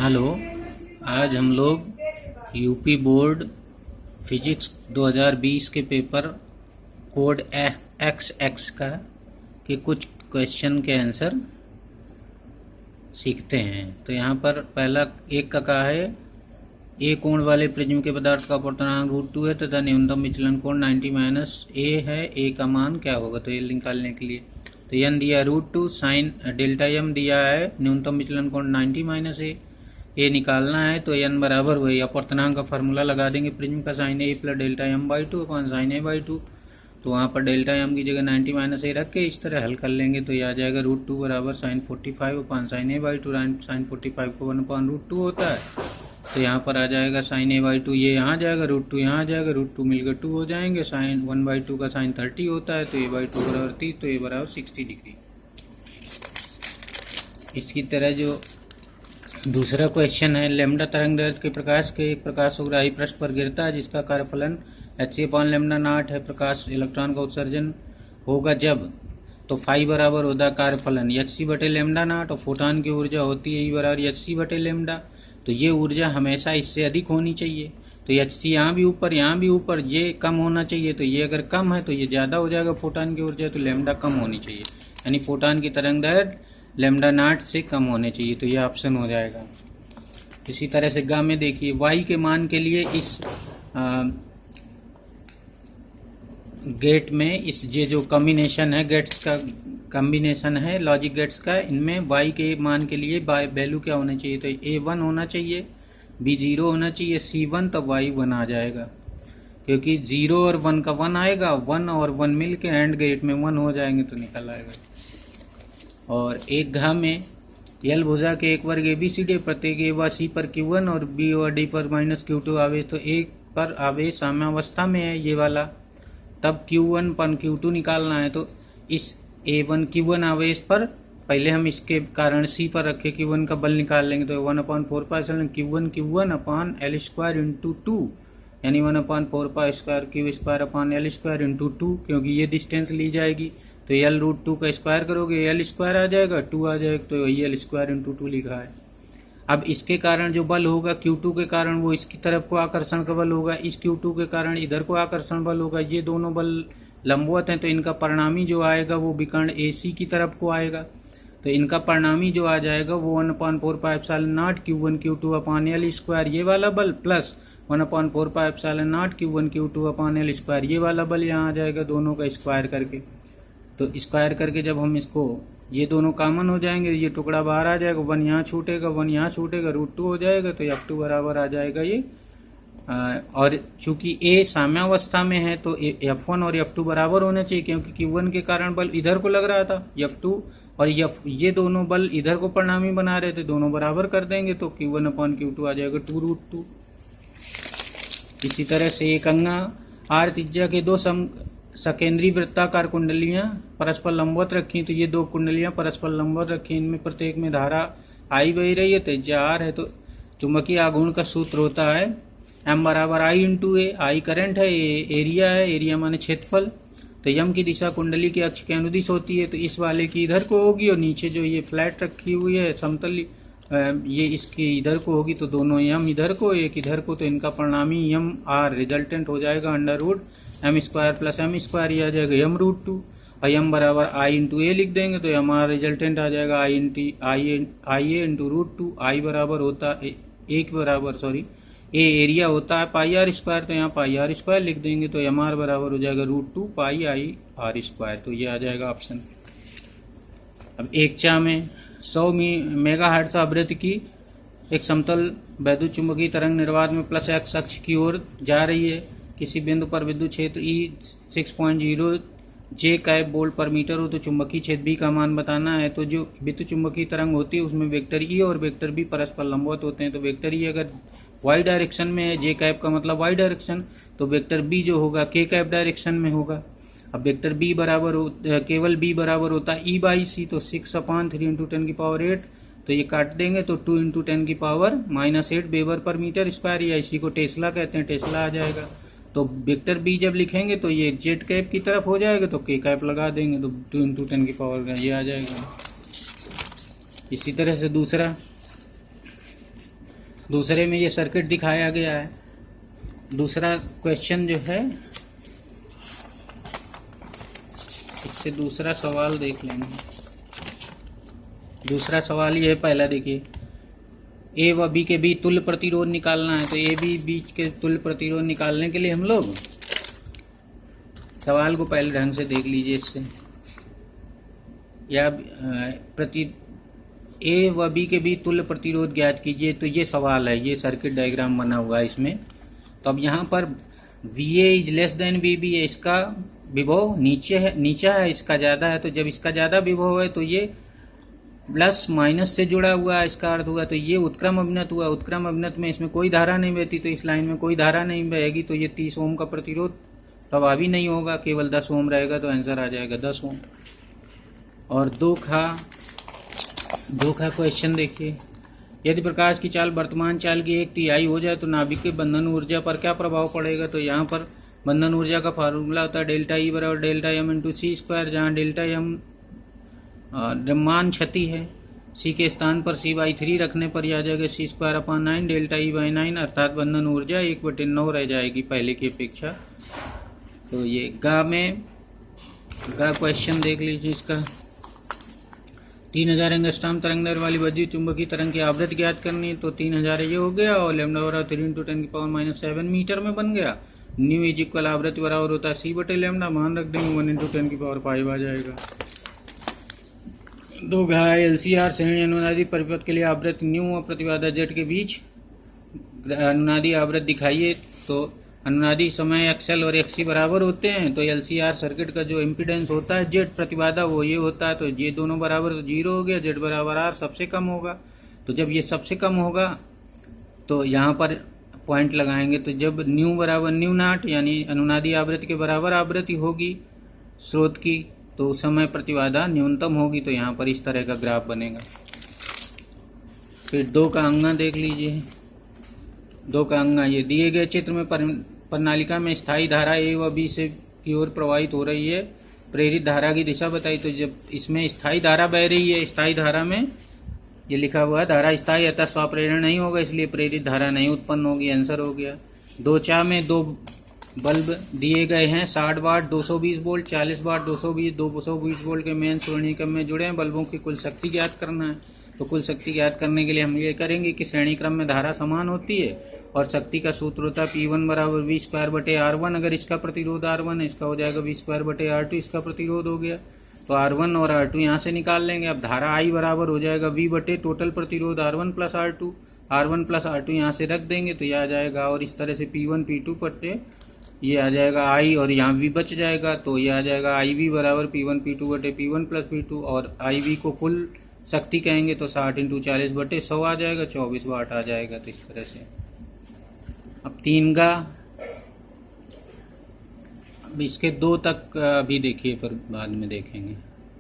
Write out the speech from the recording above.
Hello. आज हम लोग यूपी बोर्ड फिजिक्स 2020 के पेपर कोड एक्स का के कुछ क्वेश्चन के आंसर सीखते हैं। तो यहाँ पर पहला एक का कहा है, ए कोण वाले प्रिज्म के पदार्थ का अपवर्तनांक √2 है तथा न्यूनतम विचलन कोण 90 - a है। ए का मान क्या होगा? तो ये निकालने के लिए तो n दिया √2, साइन डेल्टा m दिया है, न्यूनतम विचलन कोण 90 - a निकालना है। तो n बराबर वही अपवर्तनांक का फार्मूला लगा देंगे, प्रिज्म का sine a plus delta m/2 upon sine a/2। तो वहाँ पर डेल्टा m की जगह 90 - a रख के इस तरह हल कर लेंगे। तो ये आ जाएगा √2 बराबर sign 45 upon sine a/2। Sign 45 को 1/√2 होता है। तो यहाँ पर आ जाएगा साइन a/2, ये यहाँ जाएगा, √2 यहाँ जाएगा, √2 मिलकर 2 हो जाएंगे। साइन 1/2 का साइन 30 होता है, तो a/2 बराबर 30, तो a बराबर 60 डिग्री। इसकी तरह जो दूसरा क्वेश्चन है, लैम्डा तरंग दैर्ध्य के प्रकाश के एक प्रकाशग्राही पृष्ठ पर गिरता है जिसका कार्यफलन h/λ0 है। प्रकाश इलेक्ट्रॉन का उत्सर्जन होगा जब, तो फाई बराबर होता कार्यफलन hc/λ0 और फोटॉन की ऊर्जा होती है E बराबर hc/λ। तो ये ऊर्जा हमेशा इससे अधिक होनी चाहिए। तो hc यहाँ भी ऊपर यहाँ भी ऊपर, ये कम होना चाहिए। तो ये अगर कम है तो ये ज़्यादा हो जाएगा फोटॉन की ऊर्जा, तो लैम्डा कम होनी चाहिए, यानी फोटॉन की तरंग दैर्ध्य λ0 से कम होने चाहिए। तो ये ऑप्शन हो जाएगा। इसी तरह से गा में देखिए, y के मान के लिए इस गेट में इस ये जो कॉम्बिनेशन है, गेट्स का कॉम्बिनेशन है लॉजिक गेट्स का, इनमें y के मान के लिए वैल्यू क्या होना चाहिए? तो a 1 होना चाहिए, b 0 होना चाहिए, c 1, तब y 1 आ जाएगा। क्योंकि 0 और 1 का 1 आएगा, 1 और 1 मिल के एंड गेट में 1 हो जाएंगे तो निकल आएगा। और एक घा में यल भुजा के एक वर्ग ABCD, प्रत्येक a व c पर Q1 और b और d पर -Q2 आवेश। तो एक पर आवेश साम्यावस्था में है ये वाला, तब Q1 पर Q2 निकालना है। तो इस A1 Q1 आवेश पर पहले हम इसके कारण C पर रखे Q1 का बल निकाल लेंगे। तो 1/4π Q1 अपॉन L² इंटू 2, यानी 1/4π² Q² अपॉन L² इंटू 2, क्योंकि ये डिस्टेंस ली जाएगी। तो L √2 का स्क्वायर करोगे L² आ जाएगा, 2 आ जाएगा, तो वही L² इंटू 2 लिखा है। अब इसके कारण जो बल होगा Q2 के कारण, वो इसकी तरफ को आकर्षण का बल होगा, इस Q2 के कारण इधर को आकर्षण बल होगा। ये दोनों बल लंबवत हैं, तो इनका परिणामी जो आएगा वो विकर्ण AC की तरफ को आएगा। तो इनका परिणामी जो आ जाएगा वो 1/4π Q1 Q2 अपॉन L², ये वाला बल, plus 1/4π Q1 Q2 upon L², ये वाला बल यहाँ आ जाएगा, दोनों का स्क्वायर करके। तो स्क्वायर करके जब हम इसको, ये दोनों कॉमन हो जाएंगे, ये टुकड़ा बाहर आ जाएगा, 1 यहाँ छूटेगा, 1 यहाँ छूटेगा, √2 हो जाएगा। तो F2 बराबर आ जाएगा ये। और चूंकि A साम्यावस्था में है तो F1 और F2 बराबर होने चाहिए, क्योंकि Q1 के कारण बल इधर को लग रहा था, F2 और ये दोनों बल इधर को परिणामी बना रहे थे, दोनों बराबर कर देंगे। तो Q1 अपॉन Q2 आ जाएगा 2√2। इसी तरह से एक अंगा आर त्रिज्या के दो सकेंद्री वृत्ताकार कुंडलियां परस्पर लंबवत रखी। तो ये दो कुंडलियां परस्पर लंबवत रखी, इनमें प्रत्येक में धारा I बह रही है, त्रिज्या R है। तो चुंबकीय आघूर्ण का सूत्र होता है M बराबर I into A। I current है, A एरिया है, एरिया माने क्षेत्रफल। तो यम की दिशा कुंडली के अक्ष के अनुदिश होती है, तो इस वाले की इधर को होगी, और नीचे जो ये फ्लैट रखी हुई है समतल, ये इसकी इधर को होगी। तो दोनों यम इधर को, एक इधर को, तो इनका परिणामी यम R रिजल्टेंट हो जाएगा √m² प्लस m², ये आ जाएगा यम √2। और यम बराबर I इंटू A लिख देंगे, तो यम R रिजल्टेंट आ जाएगा IA इंटू √2। I बराबर होता है A एरिया होता है πr², तो यहाँ πr² लिख देंगे, तो mr बराबर हो जाएगा √2 πIr²। तो ये आ जाएगा ऑप्शन। अब एक चा में 100 मेगाहर्ट्ज आवृत्ति की एक समतल वैद्युत चुंबकीय तरंग निर्वात में प्लस x अक्ष की ओर जा रही है। किसी बिंदु पर विद्युत क्षेत्र E 6.0 J वोल्ट पर मीटर हो, तो चुंबकीय क्षेत्र B का मान बताना है। तो जो विद्युत चुंबकीय तरंग होती है उसमें वेक्टर E और वेक्टर B परस्पर लंबवत होते हैं। तो वेक्टर E अगर y डायरेक्शन में है, J का मतलब y डायरेक्शन, तो वेक्टर B जो होगा K डायरेक्शन में होगा। अब वेक्टर B बराबर केवल B बराबर होता है E/C, तो 6/3 × 10⁸, तो ये काट देंगे, तो 2 × 10⁻⁻8 वेबर पर मीटर स्क्वायर, या इसी को टेस्ला कहते हैं, टेस्ला आ जाएगा। तो वेक्टर B जब लिखेंगे तो ये Z की तरफ हो जाएगा, तो K लगा देंगे, तो 2 × 10⁻, ये आ जाएगा। इसी तरह से दूसरा दूसरे में ये सर्किट दिखाया गया है। दूसरा क्वेश्चन जो है, इससे दूसरा सवाल देख लेंगे। दूसरा सवाल ये है, पहला देखिए, ए व बी के बीच तुल्य प्रतिरोध निकालना है। तो ए बी बीच के तुल्य प्रतिरोध निकालने के लिए हम लोग सवाल को पहले ढंग से देख लीजिए। इससे या ए व बी के बीच तुल्य प्रतिरोध ज्ञात कीजिए, तो ये सवाल है, ये सर्किट डायग्राम बना हुआ है इसमें। तो अब यहाँ पर V A is less than V B है, इसका विभव नीचा है, इसका ज़्यादा है। तो जब इसका ज़्यादा विभव है तो ये प्लस माइनस से जुड़ा हुआ है, इसका अर्थ हुआ तो ये उत्क्रम अभिनत हुआ। उत्क्रम अभिनत में इसमें कोई धारा नहीं बहती, तो इस लाइन में कोई धारा नहीं बहेगी, तो ये 30 ओम का प्रतिरोध प्रभावी नहीं होगा, केवल 10 ओम रहेगा। तो आंसर आ जाएगा 10 ओम। और दो का क्वेश्चन देखिए, यदि प्रकाश की चाल वर्तमान चाल की 1/3 हो जाए तो नाभिक के बंधन ऊर्जा पर क्या प्रभाव पड़ेगा। तो यहाँ पर बंधन ऊर्जा का फार्मूला होता है डेल्टा ई बराबर डेल्टा एम इंटू सी स्क्वायर, जहाँ डेल्टा एम द्रव्यमान क्षति है, सी के स्थान पर C/3 रखने पर यह आ जाएगा C²/9 डेल्टा E/9, अर्थात बंधन ऊर्जा 1/9 रह जाएगी पहले की अपेक्षा। तो ये गा क्वेश्चन देख लीजिए इसका। 3000 एंगस्ट्रॉम तरंग दैर्घ्य वाली विद्युत चुंबकीय तरंग की आवृत्ति ज्ञात करनी है। तो 3000 ये हो गया, और लैम्डा बराबर 3 × 10⁻⁷ मीटर में बन गया। न्यू इज इक्वल आवृत्ति बराबर होता है C/λ, मान रख देंगे 1 × 10⁵ आ जाएगा। दो LCR श्रेणी अनुनादी परिपथ के लिए आवृत्ति न्यू और प्रतिबाधा जेड के बीच अनुनादी आवृत्ति दिखाइए। तो अनुनादी समय XL और XC बराबर होते हैं। तो LCR सर्किट का जो इम्पीडेंस होता है जेड प्रतिबाधा वो ये होता है। तो ये दोनों बराबर तो 0 हो गया, जेड बराबर R सबसे कम होगा। तो जब ये सबसे कम होगा तो यहाँ पर पॉइंट लगाएंगे। तो जब न्यू बराबर न्यू नॉट यानी अनुनादी आवृत्ति के बराबर आवृत्ति होगी स्रोत की, तो उस समय प्रतिबाधा न्यूनतम होगी। तो यहाँ पर इस तरह का ग्राफ बनेगा। फिर 2 का अंगा देख लीजिए। 2 का अंगा, ये दिए गए चित्र में प्रणालिका में स्थायी धारा ए व बी से की ओर प्रवाहित हो रही है, प्रेरित धारा की दिशा बताई। तो जब इसमें स्थायी धारा बह रही है, स्थायी धारा में ये लिखा हुआ है धारा स्थायी अतः स्वप्रेरण नहीं होगा, इसलिए प्रेरित धारा नहीं उत्पन्न होगी। आंसर हो गया। 2 में 2 बल्ब दिए गए हैं, 60 वाट 220 वोल्ट, 40 वाट 220 वोल्ट के मेन श्रेणीक्रम में जुड़े हैं। बल्बों की कुल शक्ति ज्ञात करना है। तो कुल शक्ति ज्ञात करने के लिए हम ये करेंगे कि श्रेणी क्रम में धारा समान होती है और शक्ति का सूत्र होता है P1 बराबर V²/R1। अगर इसका प्रतिरोध R1 है, इसका हो जाएगा V²/R2, इसका प्रतिरोध हो गया। तो R1 और R2 यहाँ से निकाल लेंगे। अब धारा I बराबर हो जाएगा V/ टोटल प्रतिरोध R1 + R2। R1 + R2 यहाँ से रख देंगे तो यह आ जाएगा। और इस तरह से P1 P2 पट्टे ये आ जाएगा I, और यहाँ V बच जाएगा। तो ये आ जाएगा IV बराबर P1 P2 P1 + P2, और IV को कुल शक्ति कहेंगे तो 60 × 40/100 आ जाएगा, 24 वाट आ जाएगा। तो इस तरह से अब 3 का, अब इसके 2 तक भी देखिए, फिर बाद में देखेंगे।